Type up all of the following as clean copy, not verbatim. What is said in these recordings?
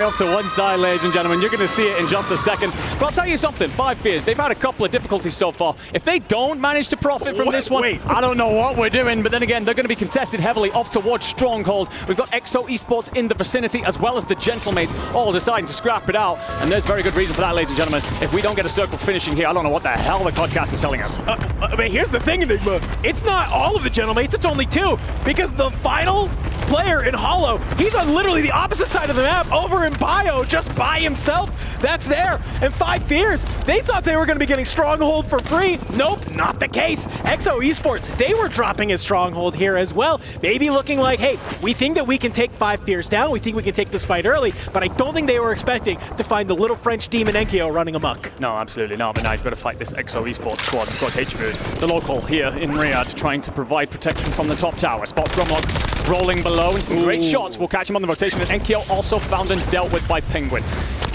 Off to one side, ladies and gentlemen. You're going to see it in just a second. But I'll tell you something, 5 Fears, they've had a couple of difficulties so far. If they don't manage to profit from this one, I don't know what we're doing. But then again, they're going to be contested heavily off towards Stronghold. We've got XO Esports in the vicinity, as well as the Gentlemates all deciding to scrap it out. And there's very good reason for that, ladies and gentlemen. If we don't get a circle finishing here, I don't know what the hell the podcast is telling us. But here's the thing, Enigma. It's not all of the Gentlemates, it's only 2. Because the final player in Hollow, he's on literally the opposite side of the map, over in Bio, just by himself. That's there. And 5 Fears, they thought they were going to be getting Stronghold for free. Nope, not the case. XO Esports, they were dropping a Stronghold here as well. Maybe looking like, hey, we think that we can take 5 Fears down. We think we can take this fight early. But I don't think they were expecting to find the little French demon Enkyo running amok. No, absolutely not. But now you've got to fight this XO Esports squad. We've got HMood, the local here in Riyadh, trying to provide protection from the top tower. Spots Gromlok rolling below, and some great shots will catch him on the rotation. And Enkyo also found and dealt with by Penguin.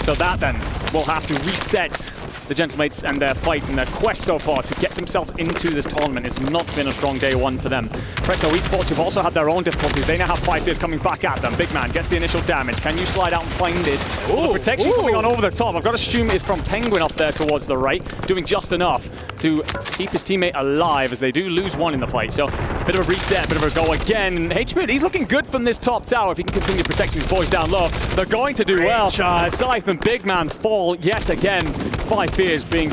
So that then will have to reset the Gentlemates and their fight and their quest so far to get themselves into this tournament. It's not been a strong day one for them. XO Esports, who've also had their own difficulties, they now have 5 Fears coming back at them. Big man gets the initial damage. Can you slide out and find it? The protection coming on over the top. I've got to assume is from Penguin up there towards the right, doing just enough to keep his teammate alive as they do lose one in the fight. So a bit of a reset, a bit of a go again. HMood, he's looking good from this top tower if he can continue protecting his boys down low. They're going to do well. Scythe and Big Man fall yet again. 5 Fears being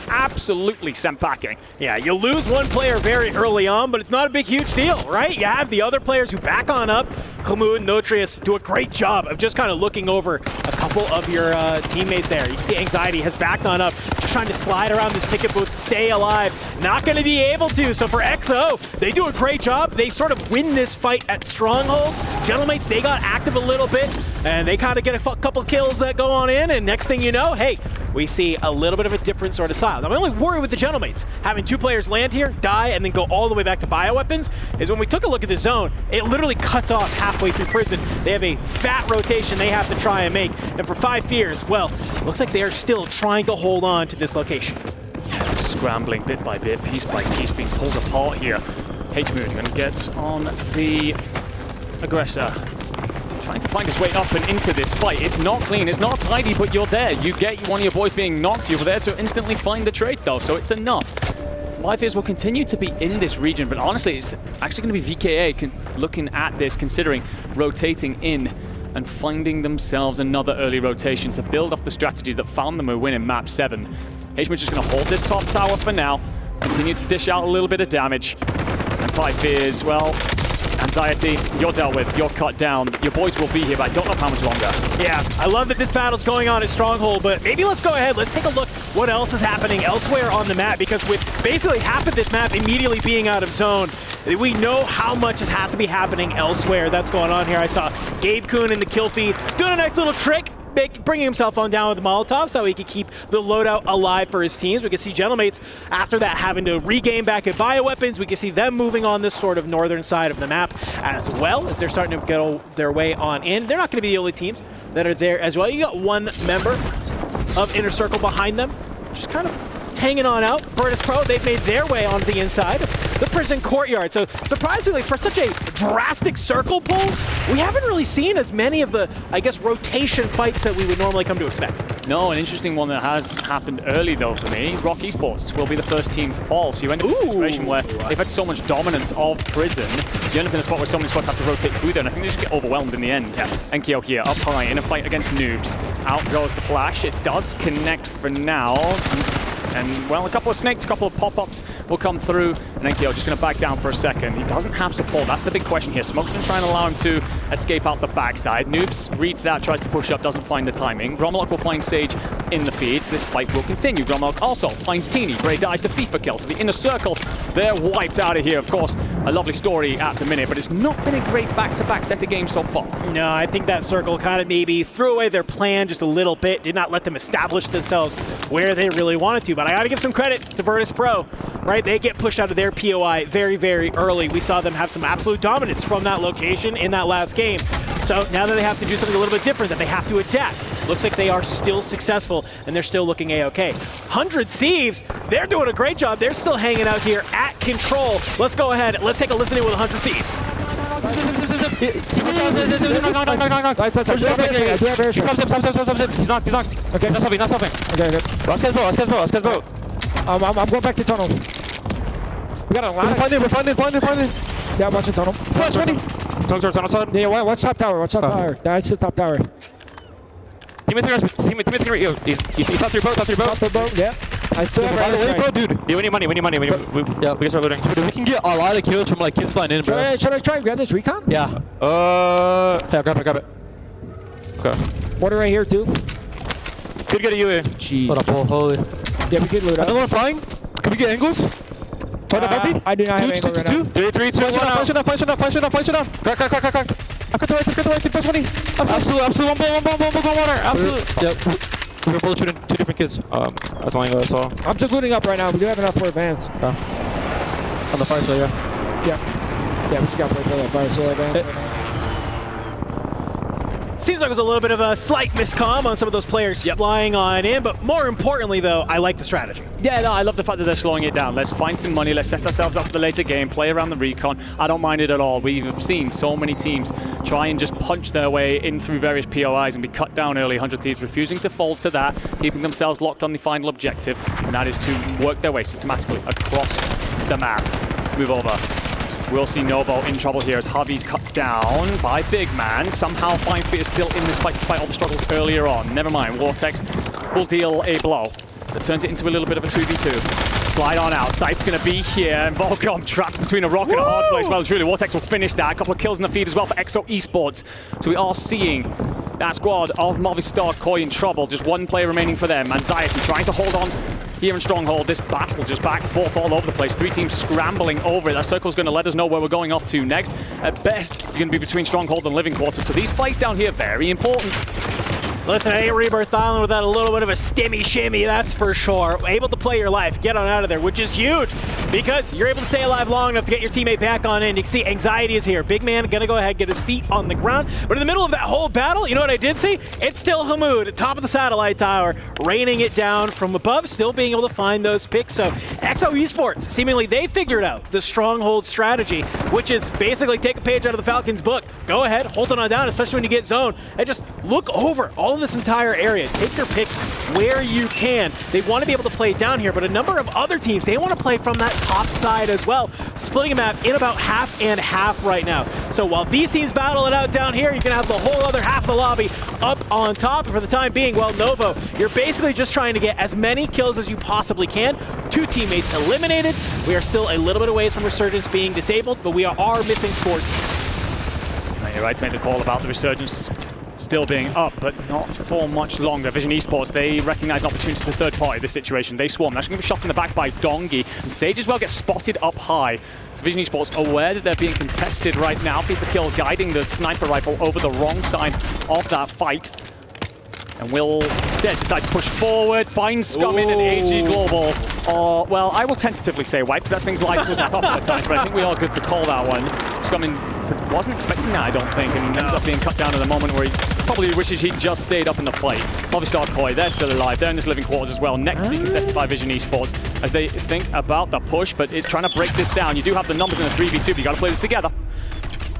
absolutely sent packing. Yeah, you lose one player very early on, but it's not a big, huge deal, right? You have the other players who back on up. Khmud and Notrius do a great job of just kind of looking over a couple of your teammates there. You can see Anxiety has backed on up, just trying to slide around this picket booth, stay alive. Not going to be able to, so for XO, they do a great job. They sort of win this fight at Stronghold. Gentlemates, they got active a little bit, and they kind of get a couple kills that go on in, and next thing you know, hey, we see a little bit of a different sort of style. Now, my only worry with the Gentlemates, having 2 players land here, die, and then go all the way back to bioweapons, is when we took a look at the zone, it literally cuts off halfway through prison. They have a fat rotation they have to try and make. And for 5 Fears, well, looks like they are still trying to hold on to this location. Yeah, scrambling bit by bit, piece by piece, being pulled apart here. HMood going to get on the aggressor. Trying to find his way up and into this fight. It's not clean, it's not tidy, but you're there. You get one of your boys being knocked, you're there to instantly find the trade though, so it's enough. 5 Fears will continue to be in this region, but honestly, it's actually going to be VKA looking at this, considering rotating in and finding themselves another early rotation to build off the strategies that found them a win in map 7. HMood just going to hold this top tower for now, continue to dish out a little bit of damage. And 5 Fears, well, Anxiety, you're dealt with, you're cut down. Your boys will be here, but I don't know how much longer. Yeah, I love that this battle's going on at Stronghold, but maybe let's go ahead, let's take a look what else is happening elsewhere on the map, because with basically half of this map immediately being out of zone, we know how much has to be happening elsewhere that's going on here. I saw Gabe Kuhn in the kill feed doing a nice little trick, bringing himself on down with the Molotov so he could keep the loadout alive for his teams. We can see Gentlemates after that having to regain back at bioweapons. We can see them moving on this sort of northern side of the map as well as they're starting to get their way on in. They're not going to be the only teams that are there as well. You got one member of Inner Circle behind them, just kind of hanging on out. Virtus Pro, they've made their way onto the inside of the prison courtyard. So surprisingly, for such a drastic circle pull, we haven't really seen as many of the, I guess, rotation fights that we would normally come to expect. No, an interesting one that has happened early though for me. Rock Esports will be the first team to fall. So you end up in a situation where they've had so much dominance of prison, you end up in a spot where so many squads have to rotate through there, and I think they just get overwhelmed in the end. Yes. Enkyo here, up high, in a fight against noobs. Out goes the flash. It does connect for now. And, well, a couple of snakes, a couple of pop-ups will come through, and Enkyo just going to back down for a second. He doesn't have support. That's the big question here. Smoke's going to try and allow him to escape out the backside. Noobs reads that, tries to push up, doesn't find the timing. Gromlok will find Sage in the feed, so this fight will continue. Gromlok also finds Teeny. Bray dies to FIFA kill, so the Inner Circle, they're wiped out of here. Of course, a lovely story at the minute, but it's not been a great back-to-back set of games so far. No, I think that Circle kind of maybe threw away their plan just a little bit, did not let them establish themselves where they really wanted to, but I got to give some credit to Virtus Pro, right? They get pushed out of their POI very, very early. We saw them have some absolute dominance from that location in that last game. So now that they have to do something a little bit different, that they have to adapt, looks like they are still successful and they're still looking A-okay. 100 Thieves, they're doing a great job. They're still hanging out here at control. Let's go ahead, let's take a listen in with 100 Thieves. Nice. I do have airship. He's knocked. Okay. Not something. Okay, good. Let's get boat. I'm going back to tunnel. We got a lot of... We're finding. Yeah, watch the tunnel. Flash ready. Tunnel side. Yeah, watch top tower. Tower. That's the top tower. Teammate three. He's top 3 boat. Top the boat, yeah. I still have airstrike. Bro, dude. Yeah, we need money. We can start looting. Dude, we can get a lot of kills from like kids flying in, bro. Should I try and grab this recon? Yeah. Yeah, grab it. Okay. Water right here, too. Could get a UA. Jeez. What a pull, holy. Yeah, we could loot up. Another one flying. Can we get angles? I do not have angle right now. 3, 2, 1. Flash it up. Crack. I cut the right, keep push money. Absolute. One bomb, water. Absolute. Yep. We're both shooting 2 different kids. That's only what I saw. I'm just looting up right now. We do have enough for advance. On the fire side, yeah. Yeah, we just got to play for that fire sale advance. Seems like it was a little bit of a slight miscomm on some of those players flying on in, but more importantly, though, I like the strategy. Yeah, no, I love the fact that they're slowing it down. Let's find some money. Let's set ourselves up for the later game, play around the recon. I don't mind it at all. We've seen so many teams try and just punch their way in through various POIs and be cut down early. 100 Thieves refusing to fold to that, keeping themselves locked on the final objective, and that is to work their way systematically across the map. Move over. We'll see Novo in trouble here as Javi's cut down by Big Man. Somehow FineFear is still in this fight despite all the struggles earlier on. Never mind, Vortex will deal a blow that turns it into a little bit of a 2v2. Slide on out, Sight's gonna be here, and Volcom trapped between a rock and a hard place. Well, truly, Vortex will finish that. A couple of kills in the feed as well for EXO Esports. So we are seeing that squad of Movistar Koi in trouble. Just one player remaining for them. Anxiety trying to hold on here in Stronghold. This battle just back forth all over the place. 3 teams scrambling over it. That circle's going to let us know where we're going off to next. At best, you're going to be between Stronghold and Living Quarters. So these fights down here, very important. Listen, I ain't Rebirth Island without a little bit of a stimmy shimmy, that's for sure. Able to play your life, get on out of there, which is huge because you're able to stay alive long enough to get your teammate back on in. You can see Anxiety is here. Big Man gonna go ahead, get his feet on the ground. But in the middle of that whole battle, you know what I did see? It's still Hamoud at top of the satellite tower, raining it down from above, still being able to find those picks. So EXO Esports, seemingly they figured out the Stronghold strategy, which is basically take a page out of the Falcons book. Go ahead, hold it on down, especially when you get zone, and just look over all of this entire area. Take your picks where you can. They want to be able to play down here, but a number of other teams, they want to play from that top side as well, splitting a map in about half and half right now. So while these teams battle it out down here, you can have the whole other half of the lobby up on top. And for the time being, well, Novo, you're basically just trying to get as many kills as you possibly can. 2 teammates eliminated. We are still a little bit away from Resurgence being disabled, but we are missing 4 teams. You're right to make the call about the Resurgence still being up, but not for much longer. Vision Esports, they recognize an opportunity to third party this situation. They swarm. That's going to be shot in the back by Dongy, and Sage as well gets spotted up high. So Vision Esports aware that they're being contested right now. FIFA Kill guiding the sniper rifle over the wrong side of that fight. And will instead decide to push forward, find Scum in and AG Global. Or, well, I will tentatively say wipe, because that thing's life was a couple of times, but I think we are good to call that one. Scum wasn't expecting that, I don't think, and ended up being cut down at the moment where he probably wishes he'd just stayed up in the fight. Movistar Koi, they're still alive. They're in this Living Quarters as well, next to be contested by Vision Esports as they think about the push, but it's trying to break this down. You do have the numbers in a 3v2, but you got to play this together.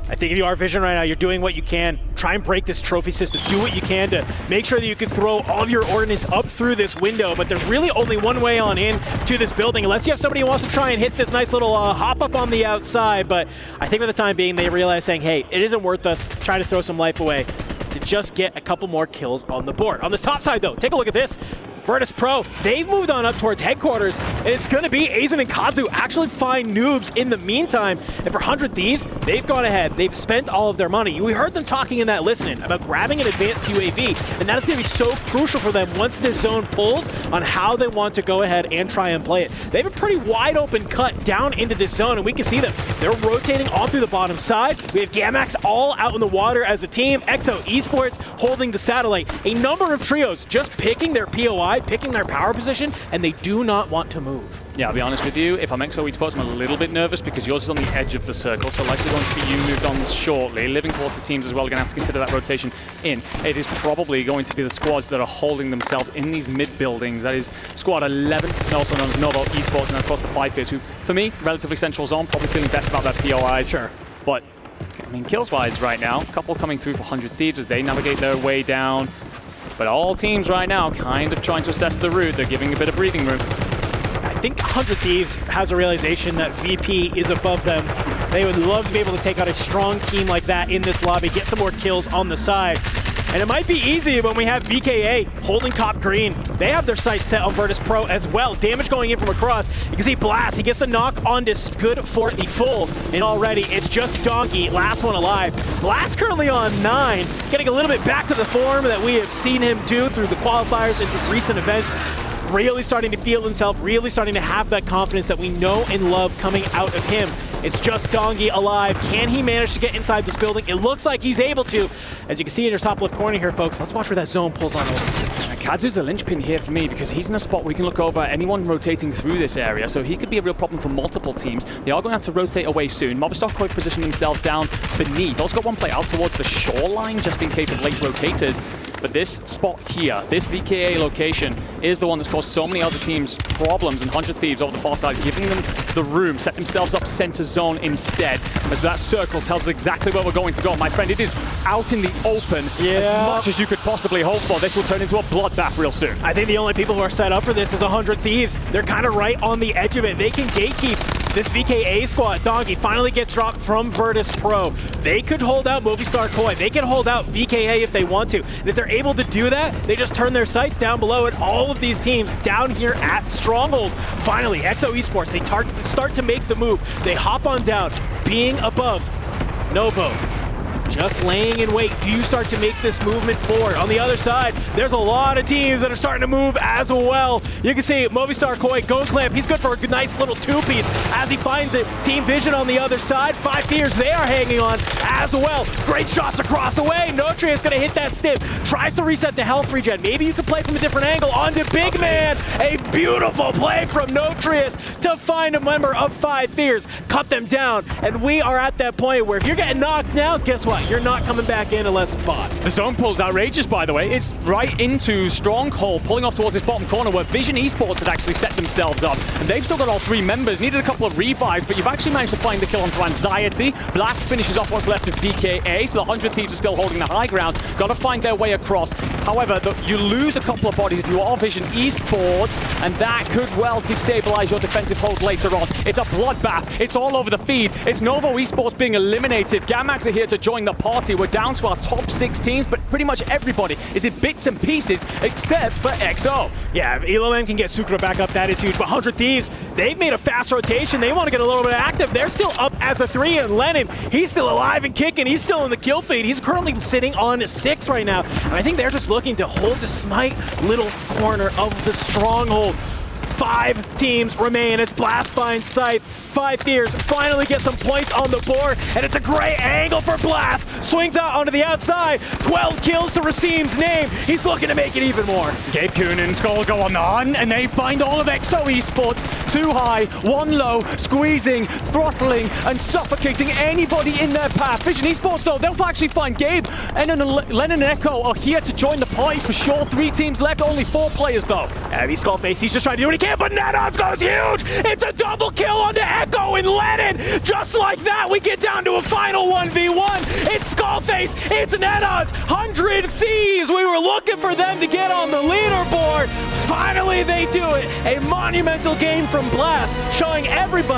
I think if you are Vision right now, you're doing what you can. Try and break this trophy system. Do what you can to make sure that you can throw all of your ordnance up through this window. But there's really only one way on in to this building, unless you have somebody who wants to try and hit this nice little hop up on the outside. But I think for the time being, they realize saying, hey, it isn't worth us trying to throw some life away to just get a couple more kills on the board. On this top side, though, take a look at this. Virtus Pro, they've moved on up towards headquarters, and it's going to be Aydan and Kazu actually find noobs in the meantime. And for 100 Thieves, they've gone ahead. They've spent all of their money. We heard them talking in that listening about grabbing an advanced UAV, and that is going to be so crucial for them once this zone pulls on how they want to go ahead and try and play it. They have a pretty wide open cut down into this zone, and we can see them. They're rotating all through the bottom side. We have Gamax all out in the water as a team. EXO Esports holding the satellite. A number of trios just picking their POI, picking their power position, and they do not want to move. Yeah, I'll be honest with you, if I'm EXO Esports, I'm a little bit nervous because yours is on the edge of the circle, so likely going to be you moved on shortly. Living Quarters teams as well are going to have to consider that rotation in. It is probably going to be the squads that are holding themselves in these mid-buildings. That is Squad 11, also known as Novo Esports, and of course the 5 Fears, who, for me, relatively central zone, probably feeling best about their POIs. Sure. But I mean, kills-wise right now, a couple coming through for 100 Thieves as they navigate their way down. But all teams right now kind of trying to assess the route. They're giving a bit of breathing room. I think 100 Thieves has a realization that VP is above them. They would love to be able to take out a strong team like that in this lobby, get some more kills on the side. And it might be easy when we have VKA holding top green. They have their sights set on Virtus Pro as well. Damage going in from across. You can see Blast, he gets the knock on this, good for the full. And already it's just Dongy, last one alive. Blast currently on 9, getting a little bit back to the form that we have seen him do through the qualifiers and through recent events. Really starting to feel himself, really starting to have that confidence that we know and love coming out of him. It's just Dongy alive. Can he manage to get inside this building? It looks like he's able to. As you can see in your top left corner here, folks, let's watch where that zone pulls on over to. Kadzu's the linchpin here for me because he's in a spot where we can look over anyone rotating through this area, so he could be a real problem for multiple teams. They are going to have to rotate away soon. Mobistar quite position themselves down beneath. Also got one play out towards the shoreline just in case of late rotators. But this spot here, this VKA location, is the one that's caused so many other teams problems, and 100 Thieves over the far side, giving them the room, set themselves up center zone instead. As that circle tells us exactly where we're going to go. My friend, it is out in the open as much as you could possibly hope for. This will turn into a bloodbath real soon. I think the only people who are set up for this is 100 Thieves. They're kind of right on the edge of it. They can gatekeep this VKA squad. Dongy finally gets dropped from Virtus Pro. They could hold out Movistar Koi. They can hold out VKA if they want to. And if they're able to do that, they just turn their sights down below at all of these teams down here at Stronghold. Finally, XO Esports, they start to make the move. They hop on down, being above Novo. Just laying in wait. Do you start to make this movement forward? On the other side, there's a lot of teams that are starting to move as well. You can see Movistar Koi, Gold Clamp, he's good for a nice little two-piece as he finds it. Team Vision on the other side. 5 Fears, they are hanging on as well. Great shots across the way. Notrius gonna hit that stim. Tries to reset the health regen. Maybe you can play from a different angle onto Big Man. A beautiful play from Notrius to find a member of 5 Fears. Cut them down. And we are at that point where if you're getting knocked now, guess what? You're not coming back in unless it's bot. The zone pull's outrageous, by the way. It's right into Stronghold, pulling off towards this bottom corner where Vision Esports had actually set themselves up. And they've still got all 3 members. Needed a couple of revives, but you've actually managed to find the kill onto Anxiety. Blast finishes off what's left of VKA, so the 100 Thieves are still holding the high ground. Got to find their way across. However, you lose a couple of bodies if you are Vision Esports, and that could well destabilize your defensive hold later on. It's a bloodbath. It's all over the feed. It's Novo Esports being eliminated. Gamax are here to join the party. We're down to our top 6 teams, but pretty much everybody is in bits and pieces except for XO. Yeah, if EloM can get Sucro back up, that is huge. But 100 Thieves, they've made a fast rotation. They want to get a little bit active. They're still up as a 3, and Lennon, he's still alive and kicking. He's still in the kill feed. He's currently sitting on 6 right now. And I think they're just looking to hold the smite little corner of the Stronghold. 5 teams remain as Blast finds sight. 5 Fears finally get some points on the board, and it's a great angle for Blast. Swings out onto the outside. 12 kills to Racim's name. He's looking to make it even more. Gabe Kuhn and Skull go on the hunt, and they find all of XO Esports. 2 high, 1 low, squeezing, throttling, and suffocating anybody in their path. Vision Esports, though, they'll actually find Gabe. And then Lennon and Echo are here to join the party for sure. 3 teams left, only 4 players, though. Heavy Skullface, he's just trying to do what he can, but Nanos goes huge! It's a double kill on the Echo and Lennon! Just like that, we get down to a final 1v1. It's Skullface, it's Nanos, 100 Thieves! We were looking for them to get on the leaderboard. Finally, they do it. A monumental game from Blast, showing everybody